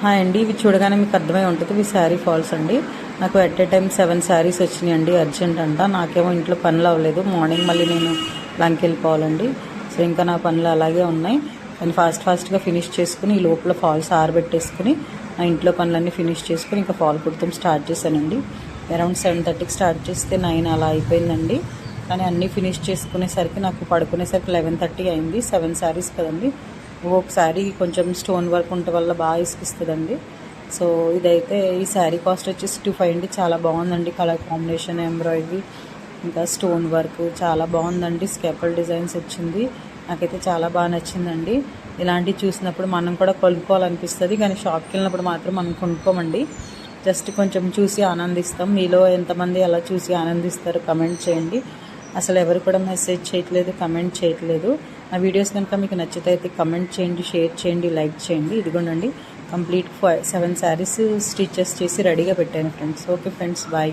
Hi అండి, ఇవి చూడగానే మీకు అర్థమై ఉంటుంది. ఇవి శారీ ఫాల్స్ అండి. నాకు ఎట్ ఏ టైం 7 శారీస్ వచ్చినాయండి. అర్జెంట్ అంట. నాకేమో ఇంట్లో పనులు అవ్వలేదు. మార్నింగ్ మళ్ళీ నేను లంచ్కి వెళ్ళిపోవాలండి. సో ఇంకా నా పనులు అలాగే ఉన్నాయి. నేను ఫాస్ట్గా ఫినిష్ చేసుకుని ఈ లోపల ఫాల్స్ ఆరబెట్టేసుకుని నా ఇంట్లో పనులన్నీ ఫినిష్ చేసుకుని ఇంకా ఫాల్ కుడతాం స్టార్ట్ చేశానండి. అరౌండ్ 7:30కి స్టార్ట్ చేస్తే 9 అలా అయిపోయిందండి. కానీ అన్నీ ఫినిష్ చేసుకునేసరికి నాకు పడుకునేసరికి 11:30 అయింది. 7 శారీస్ కదండి. ఒక్కొక్క శారీ కొంచెం స్టోన్ వర్క్ ఉండటం వల్ల బాగా ఇసుకిస్తుందండి. సో ఇదైతే ఈ శారీ కాస్ట్ వచ్చేసి 250 అండి. చాలా బాగుందండి. కలర్ కాంబినేషన్, ఎంబ్రాయిడరీ, ఇంకా స్టోన్ వర్క్ చాలా బాగుందండి. స్కేపల్ డిజైన్స్ వచ్చింది. నాకైతే చాలా బాగా నచ్చిందండి. ఇలాంటివి చూసినప్పుడు మనం కూడా కొనుక్కోవాలనిపిస్తుంది, కానీ షాప్కి వెళ్ళినప్పుడు మాత్రం మనం కొనుక్కోమండి. జస్ట్ కొంచెం చూసి ఆనందిస్తాం. మీలో ఎంతమంది అలా చూసి ఆనందిస్తారు కమెంట్ చేయండి. అసలు ఎవరు కూడా మెసేజ్ చేయట్లేదు, కమెంట్ చేయట్లేదు. నా వీడియోస్ కనుక మీకు నచ్చితే అయితే కమెంట్ చేయండి, షేర్ చేయండి, లైక్ చేయండి. ఇదిగోండి కంప్లీట్ 7 శారీస్ స్టిచెస్ చేసి రెడీగా పెట్టాను ఫ్రెండ్స్. Okay friends, bye.